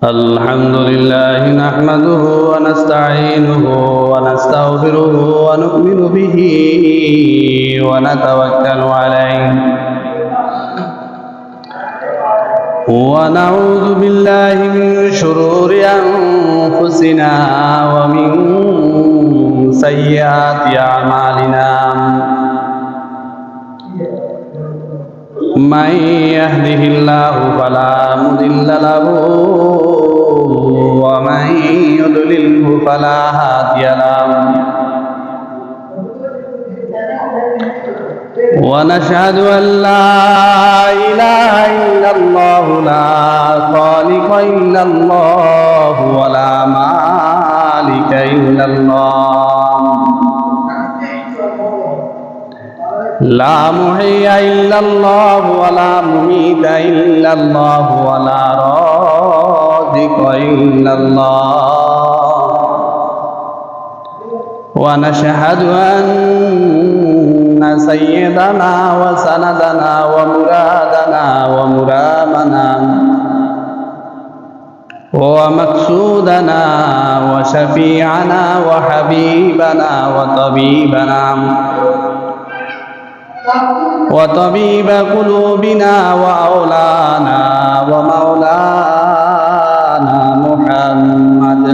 الحمد لله نحمده ونستعينه ونستغفره ونؤمن به ونتوكل عليه ونعوذ بالله من شرور أنفسنا ومن سيئات أعمالنا من يهده الله فلا مضل له ومن يضلله فلا هادي له ونشهد أن لا إله إلا الله لا خالق إلا الله ولا مالك إلا الله لا محيي إلا الله ولا مميت إلا الله ولا رازق إلا الله ونشهد أن سيدنا وسندنا ومرادنا ومرامنا ومقصودنا وشفيعنا وحبيبنا وطبيب قلوبنا وأولانا ومولانا محمد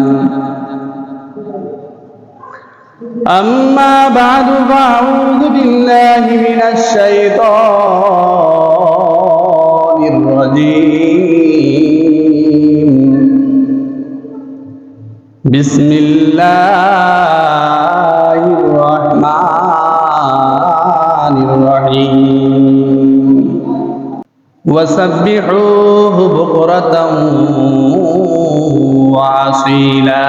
أما بعد فأعوذ بالله من الشيطان الرجيم بسم الله الرحمن الرحيم وسبحوه بكرة وأصيلا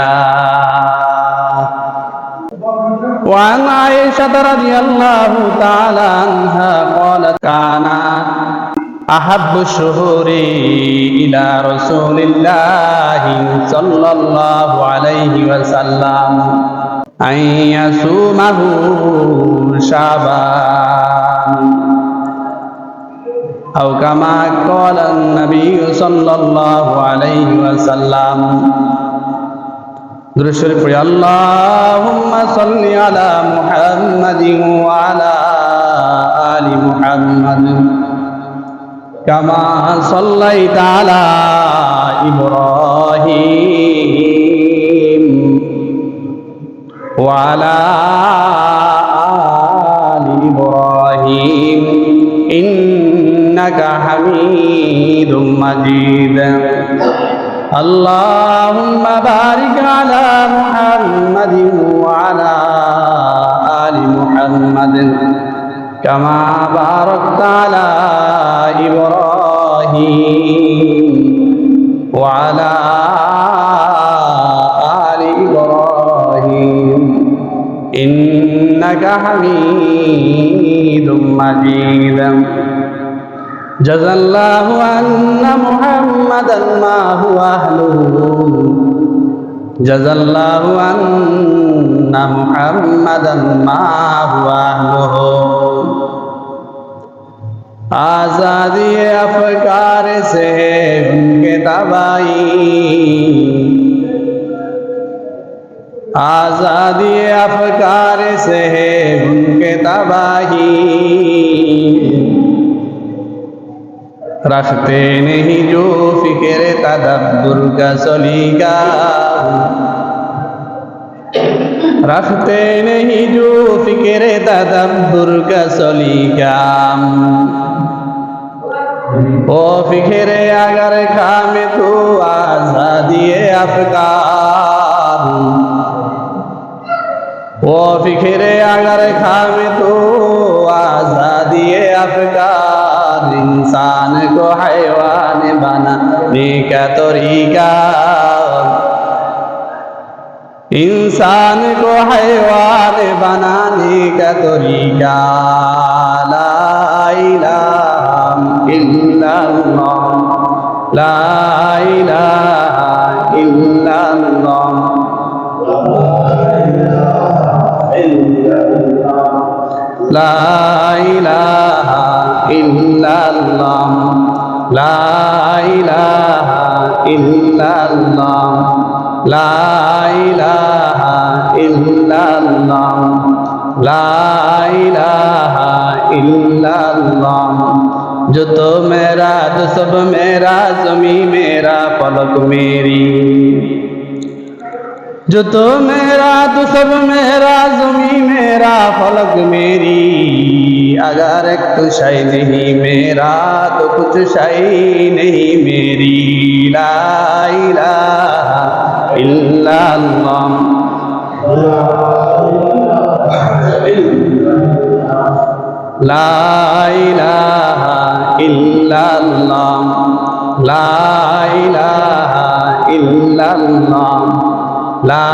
وعن عائشة رضي الله تعالى عنها قالت كان أحب الشهور إلى رسول الله صلى الله عليه وسلم أن يصومه شعبان أو كما قال النبي صلى الله عليه وسلم درود شريف اللهم صل على محمد وعلى آل محمد كما صليت على إبراهيم وعلى آل إبراهيم إنك حميد مجيد اللهم بارك على محمد وعلى آل محمد كما باركت على إبراهيم وعلى آل إبراهيم إنك حميد مجيد جزى الله أن محمدا ما هو أهله جزى الله أن محمدا ما هو أهله आजादी अफकार से है उनके तबाही आजादी अफकार से है उनके तबाही रखते नहीं जो फिक्र तदब्बुर का सलीका रखते नहीं जो फिक्र तदब्बुर का सलीका ओ फिक्र अगर खामे तो आजादी अफकार ओ फिक्र अगर खामे तो आजादी अफकार इंसान को हैवान बनाने का तरीका इंसान को हैवान बनाने का तरीका ला इलाहा इल्लल्लाह ला इलाहा इल्लल्लाह ला इलाहा इल्लल्लाह ला इलाहा ইল্লাল্লাহ লা ইলাহা ইল্লাল্লাহ লা ইলাহা ইল্লাল্লাহ जो तो मेरा तो सब मेरा ज़मी मेरा फलक मेरी जो तो मेरा तो सब मेरा ज़मी मेरा फलक मेरी अगर एक तो शय नहीं मेरा तो कुछ शय नहीं मेरी ला इलाहा इल्लल्लाह ला इलाहा इल्लल्लाह ला इलाहा इल्लल्लाह ला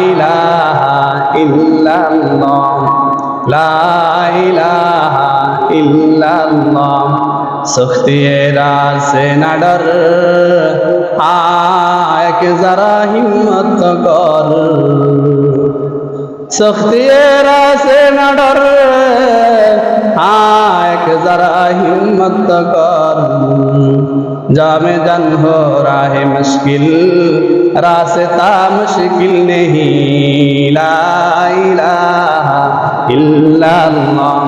इलाहा इल्लल्लाह ला इलाहा इल्लल्लाह सख्ती राह से न डर एक जरा हिम्मत कर सख्ती राह से न डर एक जरा हिम्मत कर जामे जन हो राह मुश्किल रास्ता मुश्किल नहीं ला इलाहा इल्लल्लाह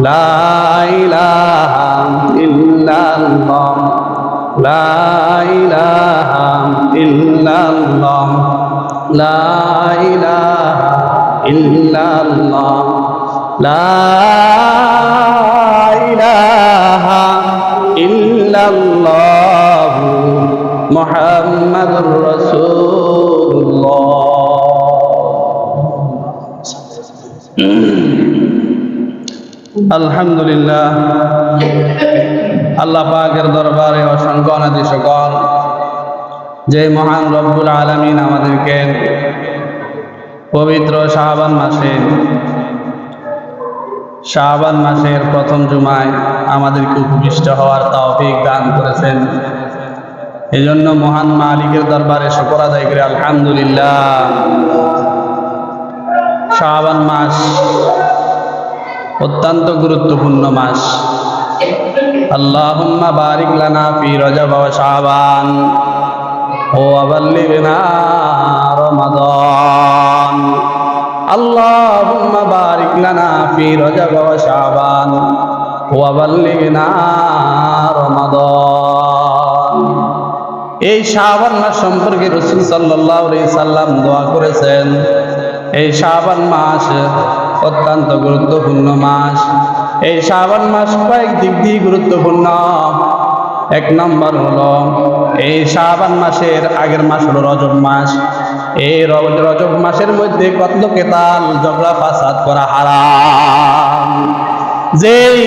ला इलाहा इल्लल्लाह ला इलाहा इल्लल्लाह ला इलाहा इल्लल्लाह ला इलाहा इल्लल्लाह मुहम्मदुर रसूलुल्लाह। আলহামদুলিল্লাহ আল্লাহ পাকের দরবারে অসংখ্য অনাদি শুকর যে মহান রব্বুল আলামিন আমাদেরকে পবিত্র শাবান মাসের প্রথম জুমায় আমাদেরকে উপবিষ্ট হওয়ার তৌফিক দান করেছেন। এজন্য মহান মালিকের দরবারে শুকর আদায় করে আলহামদুলিল্লাহ। শাবান মাস অত্যন্ত গুরুত্বপূর্ণ মাস। আল্লাহুম্মা বারিক লানা ফি রজব ওয়া শাবান ওয়া বাল্লিগনা রমাদান। আল্লাহুম্মা বারিক লানা ফি রজব ওয়া শাবান ওয়া বাল্লিগনা রমাদান। এই শাবান মাস সম্পর্কে রাসূল সাল্লাল্লাহু আলাইহি সাল্লাম দোয়া করেছেন। এই শাবান মাস অত্যন্ত গুরুত্বপূর্ণ মাস। এই শাবান মাস কয়েক দিক দিয়ে গুরুত্বপূর্ণ। এক নম্বর হলো এই শাবান মাসের আগের মাস হলো রজব মাস। এই রজব মাসের মধ্যে কত কেতাল ঝগড়া ফাসাদ করা হারাম। যেই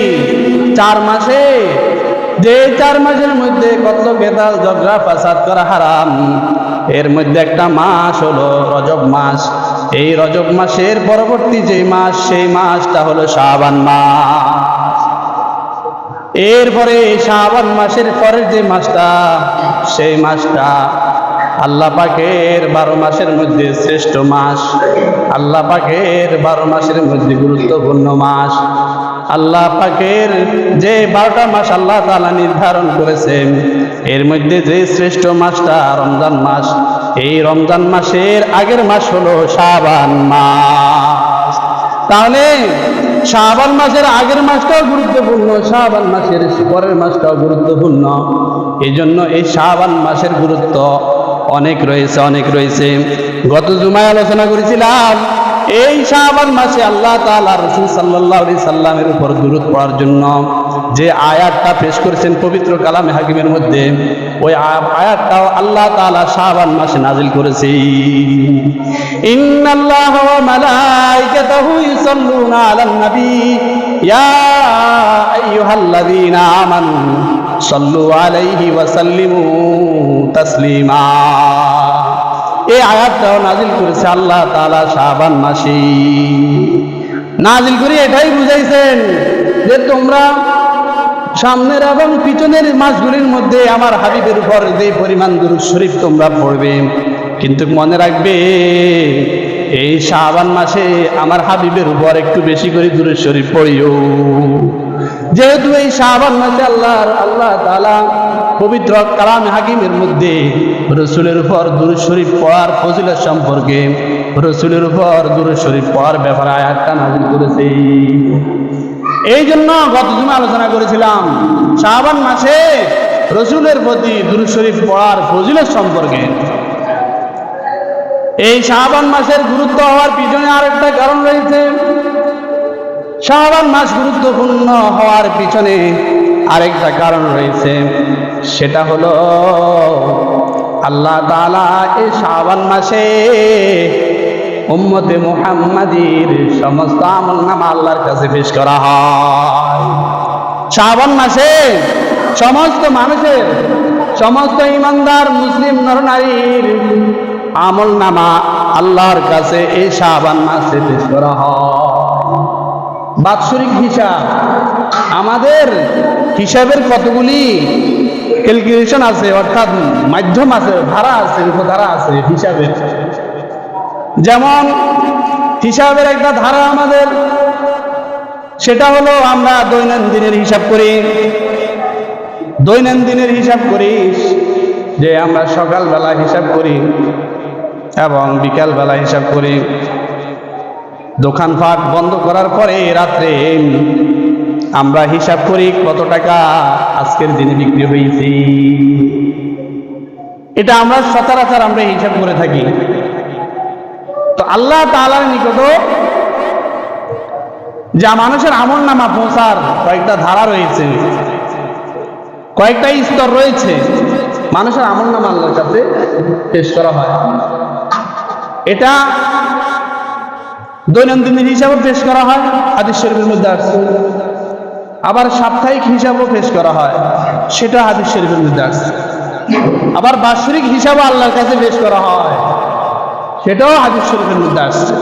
4 মাসের মধ্যে কত কেতাল ঝগড়া ফাসাদ করা হারাম, এর মধ্যে একটা মাস হলো রজব মাস। এই রজব মাসের পরবর্তী যে মাস সেই মাসটা হলো শাবান মাস। এরপরে শাবান মাসের পরের যে মাসটা সেই মাসটা আল্লাহ পাকের 12 মাসের মধ্যে শ্রেষ্ঠ মাস। আল্লাহ পাকের 12 মাসের মধ্যে গুরুত্বপূর্ণ মাস। আল্লাহ পাকের যে 12টা মাস আল্লাহ তাআলা নির্ধারণ করেছেন, এর মধ্যে যে শ্রেষ্ঠ মাসটা রমজান মাস। এই রমজান মাসের আগের মাস হলো শাবান মাস। তাহলে শাবান মাসের আগের মাসটাও গুরুত্বপূর্ণ, শাবান মাসের পরের মাসটাও গুরুত্বপূর্ণ। এই জন্য এই শাবান মাসের গুরুত্ব অনেক রয়েছে। গত জুমায় আলোচনা করেছিলাম এই শাবান মাসে আল্লাহ তাআলা রাসূল সাল্লাল্লাহু আলাইহি সাল্লামের উপর দুরূদ পড়ার জন্য যে আয়াতটা পেশ করেছেন পবিত্র কালামে হাকিমের মধ্যে, ওই আয়াতটাও আল্লাহ তাআলা শাবান মাসে নাজিল করেছে। ইন্নাল্লাহা ওয়া মালাইকাতাহু ইউসাল্লুনা আলান নবী ইয়া আইয়ুহাল্লাযীনা আমানু সাল্লু আলাইহি ওয়া সাল্লিমু তাসলিমা। এই আয়াতটাও নাজিল করেছে আল্লাহ তাআলা শাবান মাসে। নাজিল করে এটাই বুঝাইছেন যে তোমরা সামনের এবং পিছনের মাসগুলির মধ্যে আমার হাবিবের উপর যে পরিমাণ দুরূদ শরীফ তোমরা পড়বে, কিন্তু মনে রাখবে এই শাবান মাসে আমার হাবিবের উপর একটু বেশি করে দুরূদ শরীফ পড়িও। যেহেতু এই শাবান মাসে আল্লাহ তাআলা পবিত্র কালামে হাকিমের মধ্যে রসুলের উপর দুরূদ শরীফ পড়ার ফজিলত সম্পর্কে, রসুলের উপর দুরূদ শরীফ পড়ার ব্যাপারে আয়াতটা নাযিল করেছে। এই জন্য গত জুমা আলোচনা করেছিলাম শাবান মাসে রসুলের প্রতি দুরূদ শরীফ পড়ার ফজিলত সম্পর্কে। এই শাবান মাসের গুরুত্ব হওয়ার পিছনে আরেকটা কারণ রয়েছে। শাবান মাস গুরুত্বপূর্ণ হওয়ার পিছনে আরেকটা কারণ রয়েছে, সেটা হলো আল্লাহ তাআলা এই শাবান মাসে উম্মতে মুহাম্মাদীর সমস্ত আমলনামা আল্লাহর কাছে পেশ করা হয়। শাবান মাসে সমস্ত মানুষের, সমস্ত ইমানদার মুসলিম নরনারীর আমলনামা আল্লাহর কাছে এই শাবান মাসে পেশ করা হয়। বাৎসরিক হিসাব, আমাদের হিসাবের কতগুলি ক্যালকুলেশন আছে, অর্থাৎ মাধ্যম আছে, ধারা আছে, উপধারা আছে হিসাবের। যেমন হিসাবের একটা ধারা আমাদের, সেটা হলো আমরা দৈনন্দিনের হিসাব করি। দৈনন্দিনের হিসাব করি যে আমরা সকালবেলা হিসাব করি এবং বিকালবেলা হিসাব করি। দোকানপাট বন্ধ করার পরে রাত্রে আমরা হিসাব করি কত টাকা আজকের দিনে বিক্রি হয়েছে। এটা আমরা সচরাচর আমরা হিসাব করে থাকি। তো আল্লাহ তাআলার নিকট যা মানুষের আমলনামা পৌঁছার কয়েকটা ধারা রয়েছে, কয়েকটা স্তর রয়েছে, মানুষের আমলনামা আল্লাহর কাছে পেশ করা হয়। এটা দৈনন্দিন হিসাবে পেশ করা হয়, হাদিস শরীফের মধ্যে আসছে। আবার সাপ্তাহিক হিসাবও পেশ করা হয়, সেটা হাদিস শরীফের মধ্যে আসছে। আবার বাৎসরিক হিসাবও আল্লাহর কাছে পেশ করা হয়, সেটাও হাদিস শরীফের মধ্যে আসছে।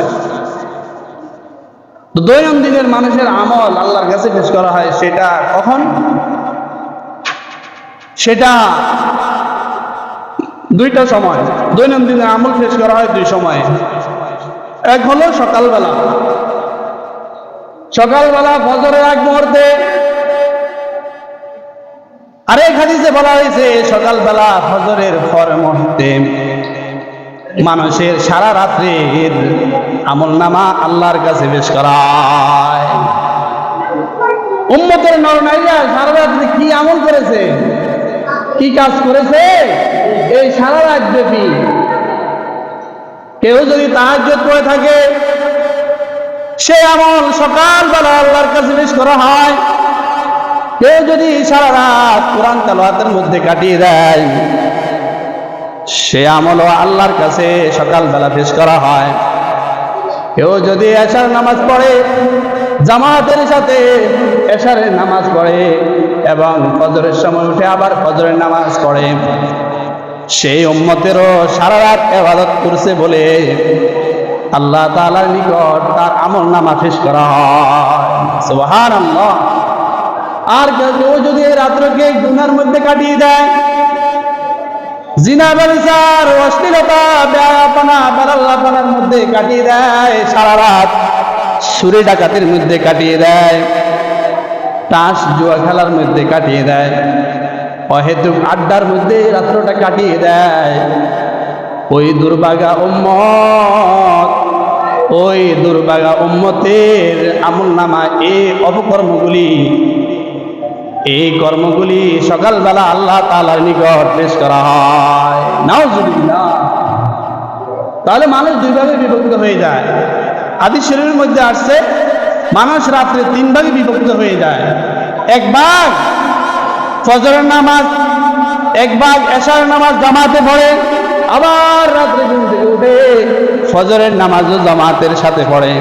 তো দৈনন্দিনের মানুষের আমল আল্লাহর কাছে পেশ করা হয়, সেটা কখন? সেটা দুইটা সময়। দৈনন্দিনের আমল পেশ করা হয় দুই সময়ে। এক হলো সকালবেলা, সকালবেলা ফজরের আগ মুহূর্তে। আরেক হাদিসে বলা হয়েছে সকালবেলা ফজরের পর মুহূর্তে মানুষের সারা রাত্রির আমলনামা আল্লাহর কাছে পেশ করা হয়। উম্মতের নরনারীরা সারা রাত্রি কি আমল করেছে, কি কাজ করেছে, এই সারা রাত ব্যাপী কেউ যদি তাহাজ্জুদ করে থাকে, সে আমল সকালবেলা আল্লাহর কাছে পেশ করা হয়। কেউ যদি সারা রাত কোরআন তেলাওয়াতের মধ্যে কাটিয়ে দেয়, সে আমলও আল্লাহর কাছে সকালবেলা পেশ করা হয়। কেউ যদি এশার নামাজ পড়ে, জামাতের সাথে এশারের নামাজ পড়ে এবং ফজরের সময় উঠে আবার ফজরের নামাজ পড়ে, সেই উম্মতেরও সারা রাত ইবাদত করছে বলে আল্লাহ তাআলার নিকট তার আমলনামা পেশ করা হয়। সুবহানাল্লাহ। আর কেউ যদি এই রাত্রকে গুনার মধ্যে কাটিয়ে দেয়, জিনা ব্যভিচার, অশ্লীলতা, বেয়াপনা, বেলাল্লাপনার মধ্যে কাটিয়ে দেয়, সারা রাত চুরি ডাকাতির মধ্যে কাটিয়ে দেয়, তাস জুয়া খেলার মধ্যে কাটিয়ে দেয়, অহেতুক আড্ডার মধ্যে রাত্রটা কাটিয়ে দেয়, ওই দুর্ভাগা উম্মত, ওই দুর্ভাগা উম্মতের আমলনামা এই অপকর্মগুলি, এই কর্মগুলি সকালবেলা আল্লাহ তাআলার নিকট পেশ করা হয়। নাউজুবিল্লাহ। তাহলে মানুষ দুইভাবে বিভক্ত হয়ে যায়। হাদিস শরীফের মধ্যে আসছে মানুষ রাত্রে তিন ভাগে বিভক্ত হয়ে যায়। এক ভাগ ফজরের নামাজ, এক ভাগ এশার নামাজ জামাতে পড়ে, আবার রাত্রে ঘুম থেকে উঠে ফজরের নামাজও জামাতের সাথে পড়ে,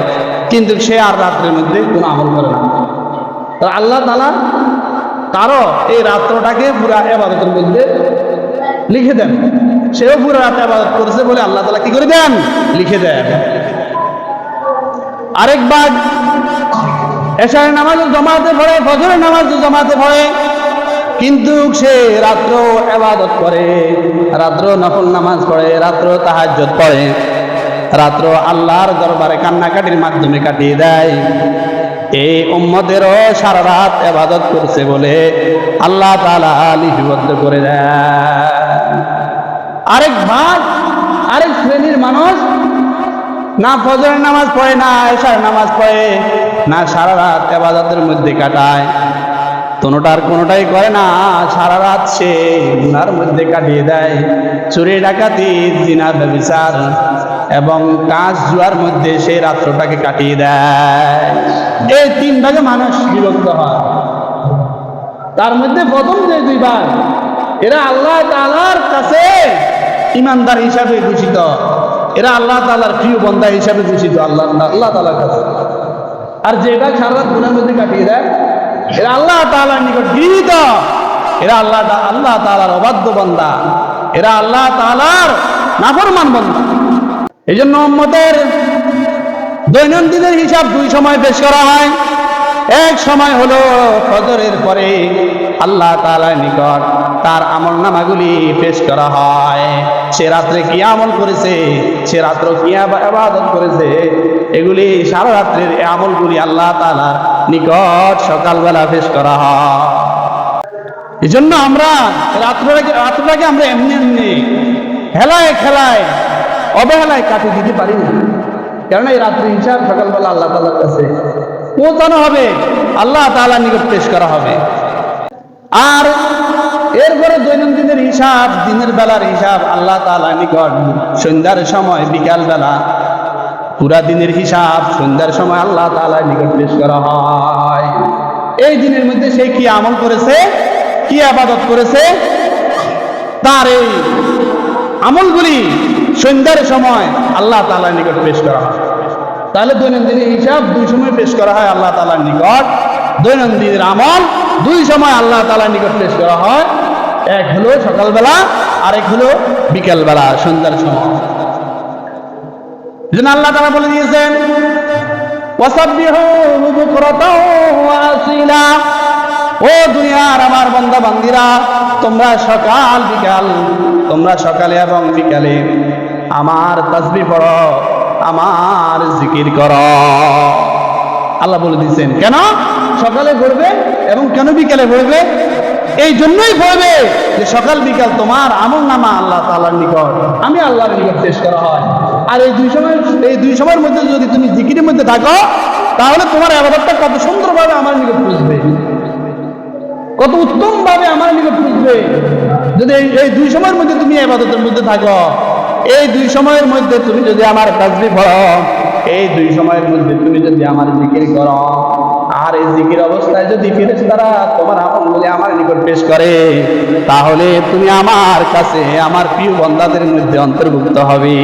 কিন্তু সে আর রাত্রের মধ্যে কোনো আমল করে না। আল্লাহ তাআলা তারও এই রাত্রটাকে পুরা ইবাদতের মধ্যে লিখে দেন। সেও পুরো রাত ইবাদত করেছে বলে আল্লাহ তাআলা কি করে দেন? লিখে দেন। আরেক ভাগ এশারের নামাজও জামাতে পড়ে, ফজরের নামাজও জামাতে পড়ে, কিন্তু সে রাত্র ইবাদত করে, রাত্র নফল নামাজ পড়ে, রাত্র তাহাজ্জুদ পড়ে, রাত্র আল্লাহর দরবারে কান্নাকাটির মাধ্যমে কাটিয়ে দেয়। এই উম্মতেরও সারা রাত ইবাদত করছে বলে আল্লাহ তাআলা লিপিবদ্ধ করে দেন। আরেক শ্রেণীর মানুষ না ফজরের নামাজ পড়ে, না এশার নামাজ পড়ে, না সারা রাত ইবাদতের মধ্যে কাটায়, কোনোটাই করে না, সারা রাত সে গুনার মধ্যে কাটিয়ে দেয়। চুরি ডাকাতি, জিনা ব্যভিচার এবং কাজ জুয়ার মধ্যে সে রাত্রটাকে কাটিয়ে দেয়। এই 3 ভাগে মানুষ বিভক্ত হয়। তার মধ্যে প্রথম যে 2 ভাগ, এরা আল্লাহ তাআলার কাছে ইমানদার হিসাবে ঘোষিত, এরা আল্লাহ তাআলার প্রিয় বান্দা হিসাবে ঘোষিত আল্লাহ তাআলার কাছে। আর যেটা সারা রাত গুনার মধ্যে কাটিয়ে দেয়, এরা আল্লাহ তাআলার নিকট গৃহীত, এরা আল্লাহ তাআলার অবাধ্য বান্দা, এরা আল্লাহ তাআলার নাফরমান বান্দা। এই জন্য উম্মতের দৈনন্দিনের হিসাব 2 সময় পেশ করা হয়। এক সময় হলো ফজরের পরে আল্লাহ তাআলার নিকট তার আমলনামাগুলি পেশ করা হয়। সে রাত্রে কি আমল করেছে, সে রাত্রে কি ইবাদত করেছে, এগুলি সারা রাত্রের আমলগুলি আল্লাহ তাআলার নিকট সকালবেলা পেশ করা হয়। এই জন্য আমরা রাত্রটাকে আমরা এমনি হেলায় খেলায় অবহেলায় কাটিয়ে দিতে পারি না। কারণ এই রাত্রি হিসাব সকালবেলা আল্লাহ তাআলার কাছে পৌঁছানো হবে, আল্লাহ তাআলার নিকট পেশ করা হবে। আর এরপরে দৈনন্দিনের হিসাব, দিনের বেলার হিসাব আল্লাহ তাআলার নিকট সন্ধ্যার সময়, বিকাল বেলা, পুরা দিনের হিসাব সন্ধ্যার সময় আল্লাহ তাআলার নিকট পেশ করা হয়। এই দিনের মধ্যে সে কি আমল করেছে, কি ইবাদত করেছে, তার এই আমলগুলি সন্ধ্যার সময় আল্লাহ তাআলার নিকট পেশ করা হয়। তাহলে দৈনন্দিনের হিসাব 2 সময় পেশ করা হয় আল্লাহ তাআলার নিকট। দৈনন্দিনের আমল 2 সময় আল্লাহ তাআলার নিকট পেশ করা হয়। এক হলো সকালবেলা, আরেক হলো বিকালবেলা, সন্ধ্যার সময়। যেন আল্লাহ তাআলা বলে দিয়েছেন, ওয়াসাব্বিহু বুকরাতাও ওয়া আসিলা, ও দুনিয়ার আমার বান্দা বান্দিরা, তোমরা সকালে এবং বিকালে আমার তাসবিহ পড়ো, আমার জিকির করো। আল্লাহ বলে দিয়েছেন কেন সকালে পড়বে এবং কেন বিকালে পড়বে? এই জন্যই পড়বে যে সকাল বিকাল তোমার আমলনামা আল্লাহ তাআলার নিকট, আমি আল্লাহর নিকট পেশ করা হয়। আর এই 2 সময়ের মধ্যে যদি তুমি জিকিরের মধ্যে থাকো, তাহলে তোমার ইবাদতটা কত সুন্দরভাবে আমার নিকট পৌঁছবে, কত উত্তম ভাবে আমার নিকট পৌঁছবে। যদি এই 2 সময়ের মধ্যে তুমি ইবাদতের মধ্যে থাকো, এই 2 সময়ের মধ্যে তুমি যদি আমার তাসবিহ পড়ো, এই 2 সময়ের মধ্যে তুমি যদি আমার জিকির করো, আর এই জিকির অবস্থায় যদি ফেরেশতারা তোমার আমলগুলি আমার নিকট পেশ করে, তাহলে তুমি আমার কাছে আমার প্রিয় বান্দাদের মধ্যে অন্তর্ভুক্ত হবে।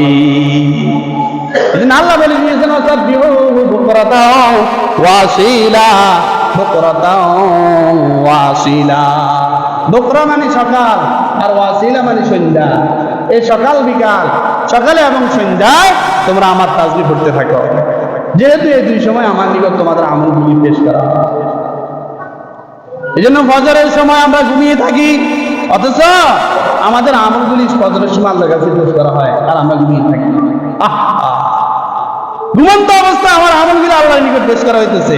আল্লাহ বলে দিয়েছেন, ওয়াসাব্বিহু বুকরাতাও ওয়া আসিলা, বুকরাতাও ওয়া আসিলা। বুকরা মানে সকাল, আর ওয়াসিলা মানে সন্ধ্যা। এই সকাল বিকাল, সকালে এবং সন্ধ্যায় তোমরা আমার তাসবিহ পড়তে থাকো, যেহেতু এই 2 সময় আমার নিকট তোমাদের আমলগুলি পেশ করা হয়। এই জন্য ফজরের সময় আমরা ঘুমিয়ে থাকি, অথচ আমাদের আমলগুলি ফজরের সময় আল্লাহর কাছে পেশ করা হয়, আর আমরা ঘুমিয়ে থাকি। ঘুমন্ত অবস্থায় আমার আমলগুলি আল্লাহর নিকট পেশ করা হইতেছে।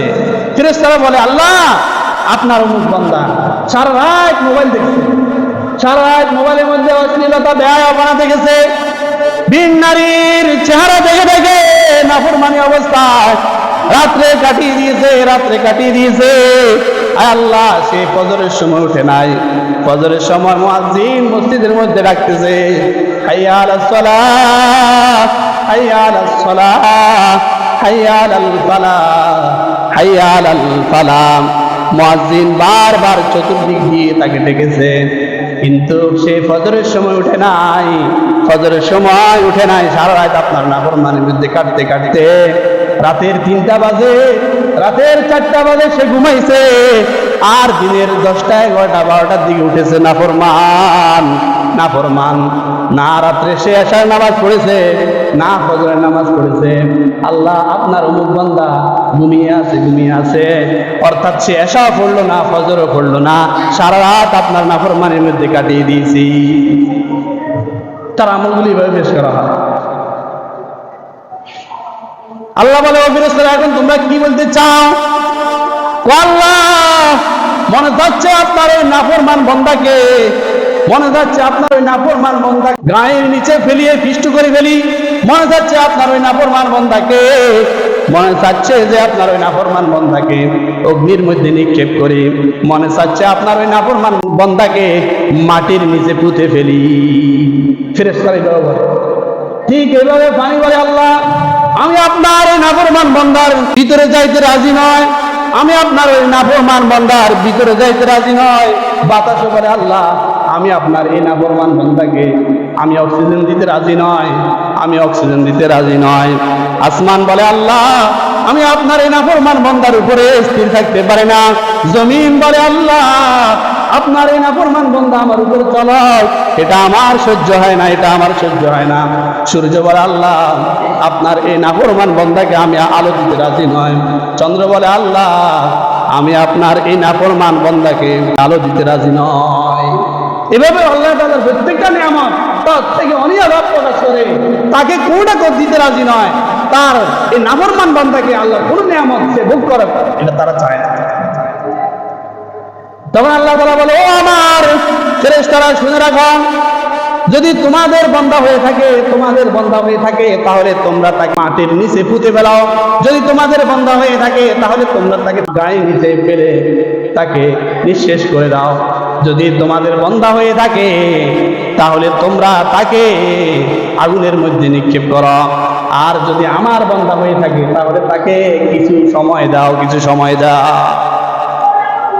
ফেরেশতারা বলে, আল্লাহ আপনার অমুক বান্দা সারা রাত মোবাইল দেখছে, সারা রাত মোবাইলের মধ্যে অশ্লীলতা বেহায়াপনা দেখেছে, বিন নারীর চেহারা দেখে নাফরমানি অবস্থায় রাত্রে কাটিয়ে দিয়েছে। আল্লাহ সে ফজরের সময় উঠে নাই, ফজরের সময় মুয়াজ্জিন মসজিদের মধ্যে ডাকতেছে, হাইয়া আলাস সালাহ, হাইয়া আলাস সালাহ, হাইয়া আলাল ফালাহ, হাইয়া আলাল ফালাহ। মুয়াজ্জিন বারবার চতুর্দিক দিয়ে তাকে ডেকেছে, কিন্তু সে ফজরের সময় উঠে নাই। সারা রাত আপনার নাফরমানির মধ্যে কাটতে রাতের 3টা বাজে, রাতের 4টা বাজে সে ঘুমাইছে, আর দিনের 10টা 11টা 12টার দিকে উঠেছে নাফরমান। না রাত্রে সে এশার নামাজ পড়েছে, না ফজরের নামাজ পড়েছে। আল্লাহ আপনার অমুক বান্দা ঘুমিয়ে আছে, অর্থাৎ সে এশাও পড়লো না, ফজরও পড়লো না, সারা রাত আপনার নাফরমানির মধ্যে কাটিয়ে দিয়েছি। তার আমলগুলি এভাবে পেশ করা হয়। আল্লাহ বলে, ও ফেরেশতারা এখন তোমরা কি বলতে চাও? আল্লাহ, মনে যাচ্ছে আপনার ওই নাফরমান বান্দাকে, মনে যাচ্ছে আপনার ওই নাফরমান বান্দা গায়ের নিচে ফেলিয়ে ফিষ্ট করে ফেলি, মনে যাচ্ছে আপনার ওই নাফরমান বান্দাকে, মনে চাচ্ছে যে আপনার ওই নাফরমান বান্দাকে অগ্নির মধ্যে নিক্ষেপ করি, মনে চাচ্ছে আপনার ওই নাফরমান বান্দাকে মাটির নিচে পুঁতে ফেলি। ফেরেশতারা এইভাবে বলে। ঠিক এইভাবে পানি বলে, আল্লাহ আমি আপনার এই নাফরমান বান্দার ভিতরে যাইতে রাজি নয়, আমি আপনার ওই নাফরমান বান্দার ভিতরে যাইতে রাজি নয়। বাতাসও বলে, আল্লাহ আমি আপনার এই নাফরমান বান্দাকে আমি অক্সিজেন দিতে রাজি নয়, আমি অক্সিজেন দিতে রাজি নয়। আসমান বলে, আল্লাহ আমি আপনার এই নাফরমান বান্দার উপরে স্থির থাকতে পারি না। জমিন বলে, আল্লাহ আপনার এই নাফরমান বান্দা আমার উপরে চলাও, এটা আমার সহ্য হয় না, এটা আমার সহ্য হয় না। সূর্য বলে, আল্লাহ আপনার এই নাফরমান বান্দাকে আমি আলো দিতে রাজি নয়। চন্দ্র বলে, আল্লাহ আমি আপনার এই নাফরমান বান্দাকে আলো দিতে রাজি নয়। এভাবে আল্লাহ তাআলার প্রত্যেকটা নিয়ামত তার থেকে অনিয়া ভাব প্রকাশ করে তাকে কোনটা দিতে রাজি নয়। তার এই নাফরমান বান্দাকে আল্লাহ কোন নিয়ামত সে ভোগ করে এটা তারা চায় না। তখন আল্লাহ তাআলা বলে, ও আমার ফেরেশতারা শুনে রাখো, যদি তোমাদের বান্দা হয়ে থাকে, তোমাদের বান্দা হয়ে থাকে তাহলে তোমরা তাকে মাটির নিচে পুঁতে ফেলাও। যদি তোমাদের বান্দা হয়ে থাকে তাহলে তোমরা তাকে গায়ের নিচে ফেলে তাকে নিঃশেষ করে দাও। যদি তোমাদের বান্দা হয়ে থাকে তাহলে তোমরা তাকে আগুনের মধ্যে নিক্ষেপ করো। আর যদি আমার বান্দা হয়ে থাকে তাহলে তাকে কিছু সময় দাও, কিছু সময় দাও।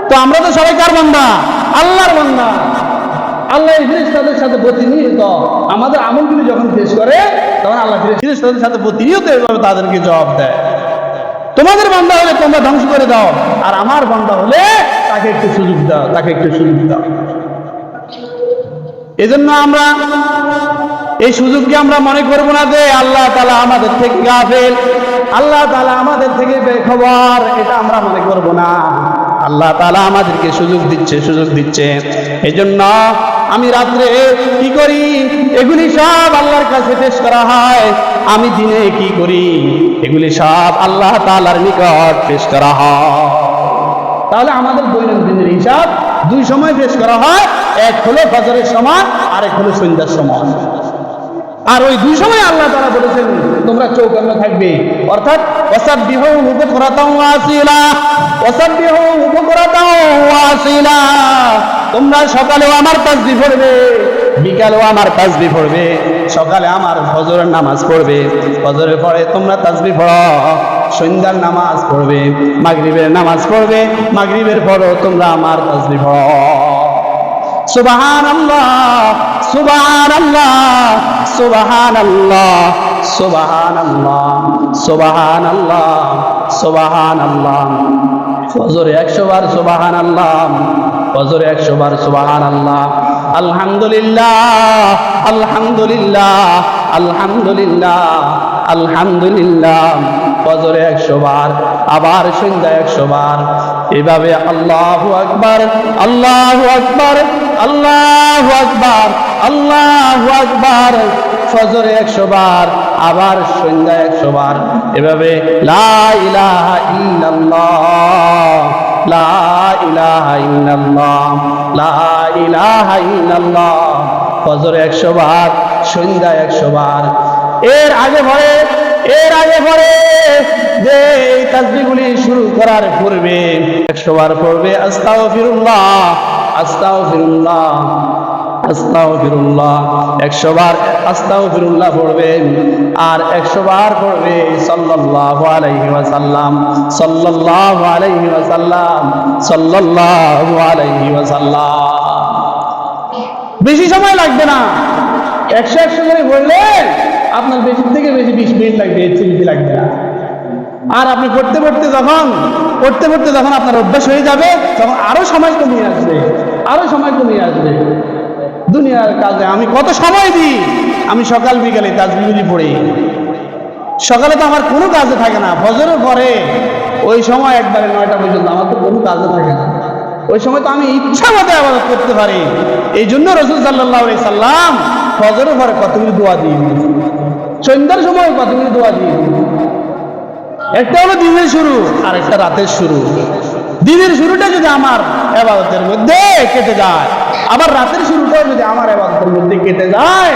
তো আমরা তো সবাই কার বান্দা? আল্লাহর বান্দা। আল্লাহ ফেরেশতাদের সাথে প্রতিনিয়ত আমাদের আমলগুলি যখন পেশ করে তখন আল্লাহ ফেরেশতাদের সাথে প্রতিনিয়ত এভাবে তাদেরকে জবাব দেয়, তোমাদের বান্দা হলে তোমরা ধ্বংস করে দাও, আর আমার বান্দা হলে তাকে একটু সুযোগ দাও, তাকে একটু সুযোগ দাও। এজন্য আমরা এই সুযোগকে আমরা মনে করব না যে আল্লাহ তাআলা আমাদের থেকে গাফেল, আল্লাহ তাআলা আমাদের থেকে বেখবর, এটা আমরা মনে করব না। আল্লাহ তাআলা আমাদেরকে সুযোগ দিচ্ছে, সুযোগ দিচ্ছে। এজন্য আমি রাত্রে কি করি, এগুলি সব আল্লাহর কাছে পেশ করা হয়। আমি দিনে কি করি, এগুলি সব আল্লাহ তাআলার নিকট পেশ করা হয়। তাহলে আমাদের দৈনন্দিনের হিসাব দুই সময় পেশ করা হয়, এক হলো ফজরের সময়, আর এক হলো সন্ধ্যার সময়। আর ওই দুই সময় আল্লাহ তাআলা বলেছেন তোমরা চৌকান্নে থাকবে, অর্থাৎ ওয়াসাব্বিহু বুকরাতাও ওয়া আসিলা, ওয়াসাব্বিহু বুকরাতাও ওয়া আসিলা। তোমরা সকালেও আমার তাসবিহ পড়বে, বিকালেও আমার তাসবিহ পড়বে। সকালে আমার ফজরের নামাজ পড়বে, ফজরের পরে তোমরা তাসবিহ পড়ো। সন্ধ্যার নামাজ পড়বে, মাগরিবের নামাজ পড়বে, মাগরিবের পরও তোমরা আমার তাসবিহ পড়ো। সুবহানাল্লাহ, সুবহানাল্লাহ, সুবহানাল্লাহ, সুবহানাল্লাহ, সুবহানাল্লাহ, সুবহানাল্লাহ। ফজরে 100 বার সুবহানাল্লাহ, ফজরে 100 বার সুবহানাল্লাহ। আলহামদুলিল্লাহ, আলহামদুলিল্লাহ, আলহামদুলিল্লাহ, আলহামদুলিল্লাহ। ফজরে 100 বার, আবার সন্ধ্যায় 100 বার। এভাবে আল্লাহু আকবার, আল্লাহু আকবার, আল্লাহু আকবার, আল্লাহু আকবার। ফজরে 100 বার, আবার সন্ধ্যায় 100 বার। এভাবে লা ইলাহা ইল্লাল্লাহ, লা ইলাহা ইল্লাল্লাহ, লা ইলাহা ইল্লাল্লাহ। ফজরে 100 বার, সন্ধ্যায় 100 বার। এর আগে পরে যে এই তাসবিহগুলি শুরু করার পূর্বে 100 বার পড়বে আস্তাগফিরুল্লাহ, আস্তাগফিরুল্লাহ, আস্তাগফিরুল্লাহ। 100 বার আস্তাগফিরুল্লাহ পড়বেন, আর 100 বার পড়বে সাল্লাল্লাহু আলাইহি ওয়াসাল্লাম, সাল্লাল্লাহু আলাইহি ওয়াসাল্লাম, সাল্লাল্লাহু আলাইহি ওয়াসাল্লাম। বেশি সময় লাগবে না, 100 করে পড়লে আপনার বেশি থেকে বেশি 20 মিনিট লাগবে, এর চেয়ে বেশি লাগবে না। আর আপনি পড়তে পড়তে যখন আপনার অভ্যাস হয়ে যাবে তখন আরো সময় কমিয়ে আসবে, আরো সময় কমিয়ে আসবে। দুনিয়ার কাজে আমি কত সময় দিই, আমি সকাল বিকালে তাসবিহগুলি পড়ি। সকালে তো আমার কোনো কাজে থাকে না, ফজরের পরে ওই সময় একবারে 9টা পর্যন্ত আমার তো কোনো কাজে থাকে না। ওই সময় তো আমি ইচ্ছা মতো ইবাদত করতে পারি। এই জন্য রাসূল সাল্লাল্লাহু আলাইহি সাল্লাম ফজরের পরে কতগুলি দোয়া দিয়ে, সন্ধ্যার সময় কতগুলি দোয়া দিয়ে। একটা হলো দিনের শুরু, আর একটা রাতের শুরু। দিনের শুরুটা যদি আমার ইবাদতের মধ্যে কেটে যায়, আবার রাতের শুরুটাও যদি আমার ইবাদতের মধ্যে কেটে যায়,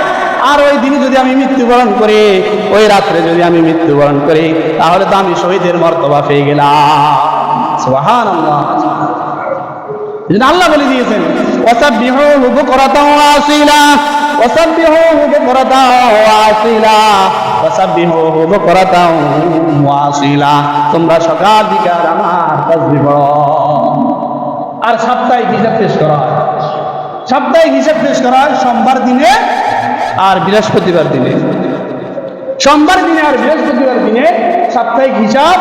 আর ওই দিনে যদি আমি মৃত্যুবরণ করি, ওই রাত্রে যদি আমি মৃত্যুবরণ করি, তাহলে তো আমি শহীদের মর্তবা পেয়ে গেলাম। সুবহানাল্লাহ। আল্লাহ বলে দিয়েছেন ওয়াসাব্বিহুহু বুকরাতাও ওয়া আসীলা, ওয়াসাব্বিহুহু বুকরাতাও ওয়া আসীলা, ওয়াসাব্বিহুহু বুকরাতাও ওয়া আসীলা। তোমরা সকাল বিকাল আমার তাসবিহ পড়ো। আর সাপ্তাহিক হিসাব পেশ করা হয়, সাপ্তাহিক হিসাব পেশ করা হয় সোমবার দিনে আর বৃহস্পতিবার দিনে। সোমবার দিনে আর বৃহস্পতিবার দিনে সাপ্তাহিক হিসাব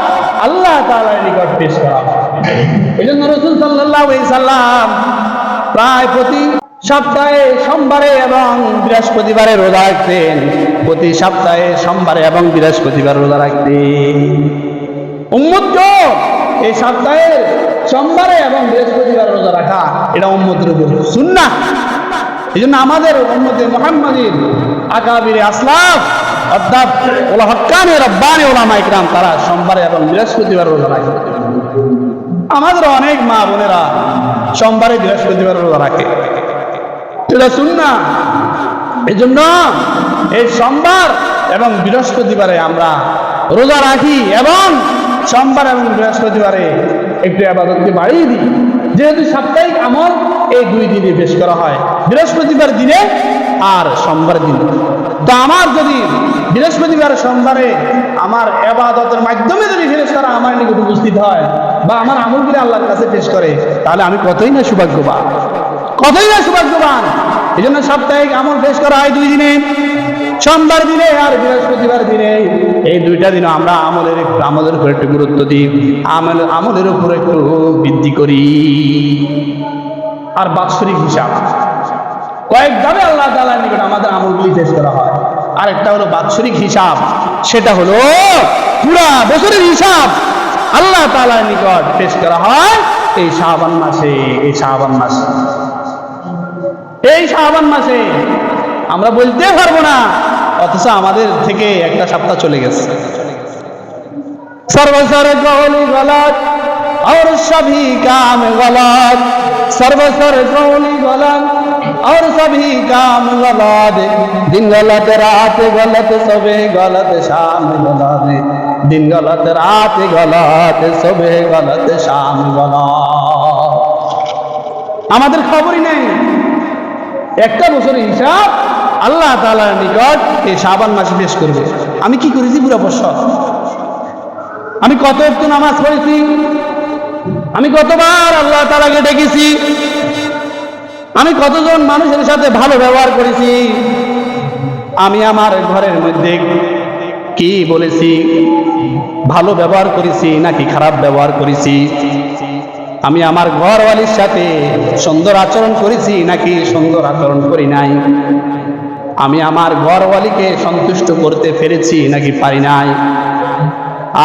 আল্লাহ তাআলার নিকট পেশ করা হয়। এই জন্য রাসূল সাল্লাল্লাহু আলাইহি সাল্লাম প্রায় প্রতি সপ্তাহে সোমবারে এবং বৃহস্পতিবারে রোজা রাখতেন, প্রতি সপ্তাহে সোমবারে এবং বৃহস্পতিবার রোজা রাখতেন। উম্মতকে এই সপ্তাহে সোমবারে এবং বৃহস্পতিবার রোজা রাখা এটা উম্মতের উপর সুন্নাহ। এই জন্য আমাদের উম্মতে মুহাম্মাদীর আকাবিরে আসলাফ অর্থাৎ হক্কানি রব্বানি উলামায়ে কিরাম তারা সোমবারে এবং বৃহস্পতিবার রোজা রাখে। আমাদের অনেক মা বোনেরা সোমবারে বৃহস্পতিবার রোজা রাখে, এটা সুন্নাহ। এই জন্য এই সোমবার এবং বৃহস্পতিবারে আমরা রোজা রাখি এবং সোমবার এবং বৃহস্পতিবারে একটু ইবাদতকে বাড়িয়ে দিই, যেহেতু সাপ্তাহিক আমল এই দুই দিনে পেশ করা হয়, বৃহস্পতিবার দিনে আর সোমবার দিনে। তো আমার যদি বৃহস্পতিবার সোমবারে আমার ইবাদতের মাধ্যমে যদি ফেরেশতারা আমার নিকট উপস্থিত হয় বা আমার আমলগুলো আল্লাহর কাছে পেশ করে, তাহলে আমি কতই না সৌভাগ্যবান, কতই না সৌভাগ্যবান। এই জন্য সাপ্তাহিক আমল পেশ করা হয় দুই দিনে, সোমবার দিনে আর বৃহস্পতিবার দিনে। এই দুইটা দিনে আমরা আমলের উপর একটু গুরুত্ব দিই, আমলের উপর একটু বৃদ্ধি করি। আর বাৎসরিক হিসাব কয়েক ধাপে আল্লাহ তাআলার নিকট আমাদের আমলগুলি পেশ করা হয়। আরেকটা হলো বাৎসরিক হিসাব, সেটা হলো পুরা বছরের হিসাব আল্লাহ তাআলার নিকট পেশ করা হয় এই শাবান মাসে। এই শাবান মাসে আমরা বলতে পারবো না, অথচ আমাদের থেকে একটা সপ্তাহ চলে গেছে। সর্বসর কওলি গলত और सभी काम गलत, सर्वसर कौली गलत और सभी काम गलत, दिन गलत रात गलत सबे गलत शाम गलत, दिन गलत रात गलत सबे गलत शाम गलत। আমাদের খবরই নেই একটা বছরের হিসাব আল্লাহ তাআলার নিকট এই শাবান মাসে পেশ করবে। আমি কি করেছি পুরো বছর, আমি কত ওয়াক্ত নামাজ পড়েছি, আমি কতবার আল্লাহ তাআলাকে ডেকেছি, আমি কতজন মানুষের সাথে ভালো ব্যবহার করেছি, আমি আমার ঘরের মধ্যে কি বলেছি, ভালো ব্যবহার করেছি নাকি খারাপ ব্যবহার করেছি, আমি আমার ঘরওয়ালির সাথে সুন্দর আচরণ করেছি নাকি সুন্দর আচরণ করি নাই, আমি আমার ঘরওয়ালিকে সন্তুষ্ট করতে পেরেছি নাকি পারি নাই,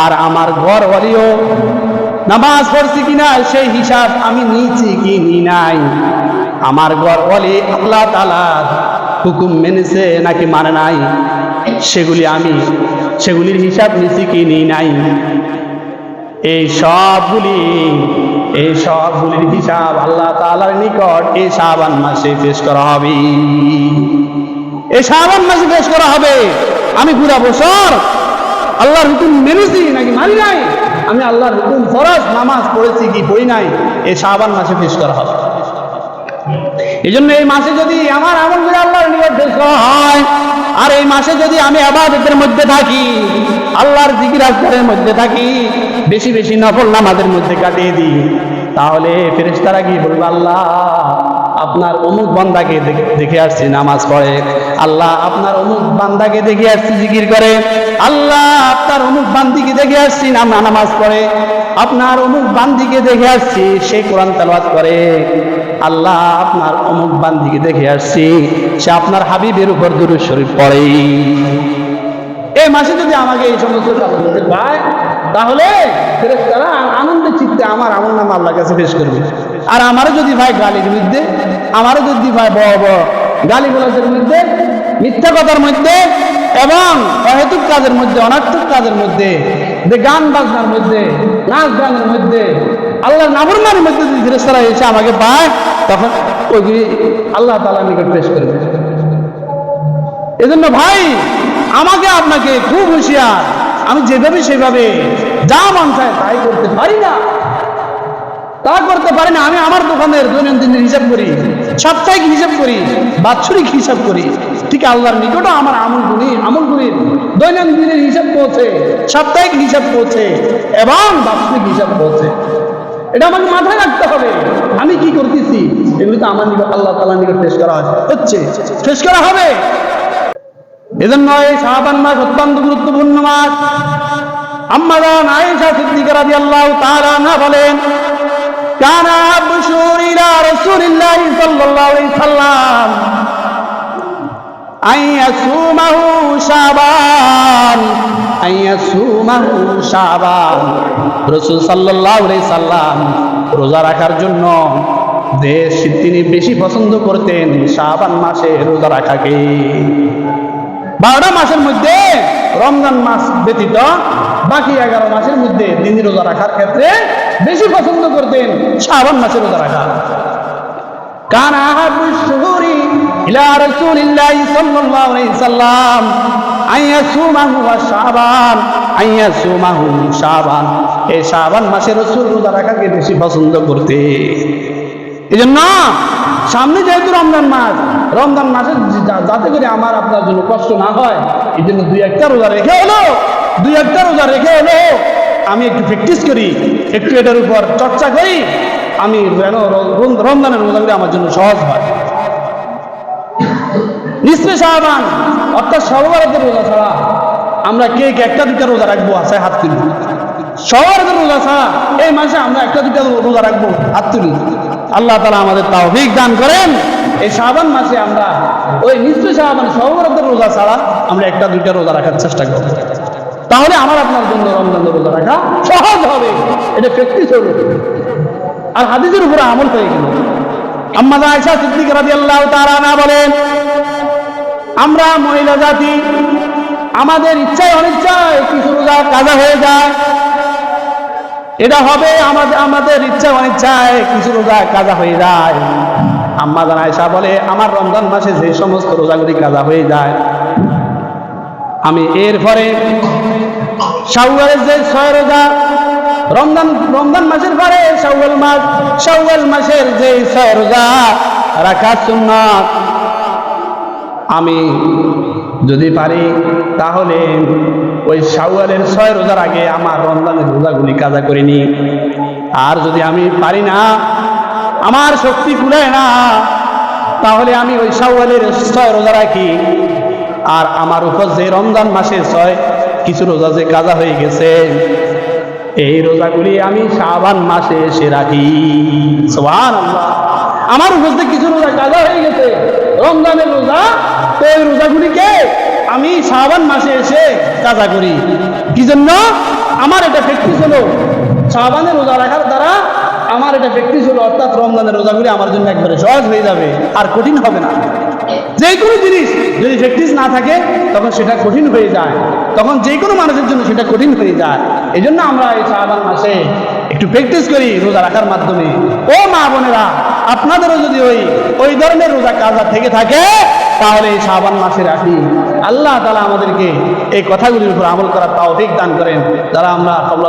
আর আমার ঘরওয়ালিও নামাজ পড়ছি কিনা সেই হিসাব আমি নিয়েছি কি নি নাই, আমার ঘরওয়ালি আল্লাহ তাআলার হুকুম মেনেছে নাকি মানে নাই, সেগুলির হিসাব নিয়েছি কি নি নাই। এই সবগুলির হিসাব আল্লাহ তাআলার নিকট এই শাবান মাসে পেশ করা হবে। এই শাবান মাসে পেশ করা হবে আমি পুরা বছর আল্লাহর হুকুম মেনেছি নাকি মানি নাই, আমি আল্লাহর হুকুম ফরজ নামাজ পড়েছি কি পড়ি নাই, এই শাবান মাসে পেশ করা হবে। এই জন্য এই মাসে যদি আমার আমলগুলো আল্লাহর নিকট পেশ করা হয়, আর এই মাসে যদি আমি ইবাদতের মধ্যে থাকি, আল্লাহর জিকির আজকারের মধ্যে থাকি, বেশি বেশি নফল নামাজের মধ্যে কাটিয়ে দিই, তাহলে ফেরেশতারা কি বলবে, আল্লাহ আপনার অমুক বান্দাকে দেখে আসছি নামাজ পড়ে, আল্লাহ আপনার অমুক বান্দাকে দেখে আসছি জিকির করে, আল্লাহ আপনার অমুক বান্দিকে দেখে আসছি নামাজ পড়ে, আপনার অমুক বান্দিকে দেখে আসছি সে কোরআন তেলাওয়াত করে, আল্লাহ আপনার অমুক বান্দিকে দেখে আসছি সে আপনার হাবিবের উপর দুরূদ শরীফ পড়ে। এই মাসে যদি আমাকে এই সমস্ত কাজগুলো পায়, তাহলে ফেরেশতারা আনন্দের চিত্তে আমার আমলনামা আল্লাহর কাছে পেশ করবে। আর আমারও যদি ভাই গালির মধ্যে, আমারও যদি ভাই বড় বড় গালিগালাজের মধ্যে, মিথ্যা কথার মধ্যে এবং অহেতুক কাজের মধ্যে, অনার্থক কাজের মধ্যে, গান বাজনার মধ্যে, নাচ গানের মধ্যে আল্লাহর নাফরমানের মধ্যে যদি ফেরেশতারা এসে আমাকে পায়, তখন ওইগুলি আল্লাহ তাআলার নিকট পেশ করবে। এজন্য ভাই, আমাকে আপনাকে খুব হুঁশিয়ার, আমি যেভাবে সেভাবে যা মন চায় তাই করতে পারি না, তা করতে পারি না। আমি আমার দোকানের দৈনন্দিন হিসাব করি, সাপ্তাহিক হিসাব করি, বাৎসরিক হিসাব করি। ঠিক আল্লাহর নিকটও আমার আমলগুলির দৈনন্দিনের হিসাব পৌঁছে, সাপ্তাহিক হিসাব পৌঁছে এবং বাৎসরিক হিসাব পৌঁছে। এটা আমাকে মাথায় রাখতে হবে। আমি কি করতেছি এগুলি তো আমার নিকট আল্লাহ তাআলার নিকট পেশ করা হচ্ছে, পেশ করা হবে। এজন্য এই শাবান মাস অত্যন্ত গুরুত্বপূর্ণ মাস। আম্মা জান আয়েশা সিদ্দিকা রাদিয়াল্লাহু তাআলা আনহা বলেন, কানা আবশুর ইলা রাসূলিল্লাহ সাল্লাল্লাহু আলাইহি সাল্লাম আইয়াসুমাহু শাবান, আইয়াসুমাহু শাবান। রাসূল সাল্লাল্লাহু আলাইহি সাল্লাম রোজা রাখার জন্য তিনি বেশি পছন্দ করতেন শাবান মাসে রোজা রাখাকে। 12টা মাসের মধ্যে রমজান মাস ব্যতীত বাকি 11 মাসের মধ্যে তিনি রোজা রাখার ক্ষেত্রে বেশি পছন্দ করতেন শাবান মাসে রোজা রাখা। কানা আহাব্বুশ শুহুরি ইলা রাসূলিল্লাহি সাল্লাল্লাহু আলাইহি সাল্লাম আইয়াসুমাহু শাবান, আইয়াসুমাহু শাবান। এই শাবান মাসে রাসূল রোজা রাখাকে বেশি পছন্দ করতেন। এজন্য সামনে যেহেতু রমজান মাসে যাতে করে আমার আপনার জন্য কষ্ট না হয়, এই জন্য 2-1টা রোজা রেখে হলো আমি একটু প্র্যাকটিস করি, একটু এটার উপর চর্চা করি, আমি যেন রমজানের রোজাগুলি আমার জন্য সহজ হয়। নিসফে শাবান অর্থাৎ সর্বরাতের রোজা ছাড়া আমরা কে 1টা-2টা রোজা রাখবো? আছে হাত তুলি। সর্বরাতের রোজা ছাড়া এই মাসে আমরা 1টা-2টা রোজা রাখবো, হাত তুলি। আল্লাহ তাআলা আমাদের তাওফীক দান করেন। এই শাবান মাসে আমরা ওই নিসফে শাবান সর্বরাতের রোজা ছাড়া আমরা 1টা-2টা রোজা রাখার চেষ্টা করব। তাহলে আমার আপনার জন্য রমজানের রোজা রাখা সহজ হবে, এটা প্র্যাকটিস হবে আর হাদিসের উপরে আমল হয়ে গেল। আম্মা আয়েশা সিদ্দিকা রাদিয়াল্লাহু তাআলা আনহা বলেন, আমরা মহিলা জাতি আমাদের ইচ্ছায় অনিচ্ছায় কিছু রোজা কাজা হয়ে যায়। এটা হবে আমাদের ইচ্ছা অনিচ্ছায় কিছু রোজা কাজা হয়ে যায়। আম্মা জান আয়েশা বলে, আমার রমজান মাসে যে সমস্ত রোজাগুলি কাজা হয়ে যায়, আমি এরপরে শাওয়ালের যে 6 রোজা, রমজান মাসের পরে শাওয়াল মাসের যে 6 রোজা রাখা সুন্নাত, আমি যদি পারি তাহলে ওই শাওয়ালের 6 রোজার আগে আমার রমজানের রোজাগুলি কাজা করে নি। আর যদি আমি পারি না, আমার শক্তি কুলায় না, তাহলে আমি ওই শাওয়ালের 6 রোজা রাখি। আর আমার উপর যে রমজান মাসে 6 কিছু রোজা যে কাজা হয়ে গেছে, এই রোজাগুলি আমি শাবান মাসে এসে রাখি। সুবহানাল্লাহ। আমার উপর যে কিছু রোজা কাজা হয়ে গেছে রমজানের রোজা, তো এই রোজাগুলিকে আমি শাবান মাসে এসে কাজা করি। কি জন্য? আমার এটা প্র্যাকটিস হলো, শাবানের রোজা রাখার দ্বারা আমার এটা প্র্যাকটিস হলো, অর্থাৎ রমজানের রোজাগুলি আমার জন্য একবারে সহজ হয়ে যাবে, আর কঠিন হবে না। যে কোনো জিনিস যদি প্র্যাকটিস না থাকে তখন সেটা কঠিন হয়ে যায়, তখন যে কোনো মানুষের জন্য সেটা কঠিন হয়ে যায়। এই জন্য আমরা এই শাবান মাসে একটু প্র্যাকটিস করি রোজা রাখার মাধ্যমে। ও মা বোনেরা, আপনাদেরও যদি ওই ধরনের রোজা কাজা থেকে থাকে তাহলে এই শাবান মাসে রাখি। আল্লাহ তাআলা আমাদেরকে এই কথাগুলির উপর আমল করার তাওফীক দান করেন, যারা আমরা কবুল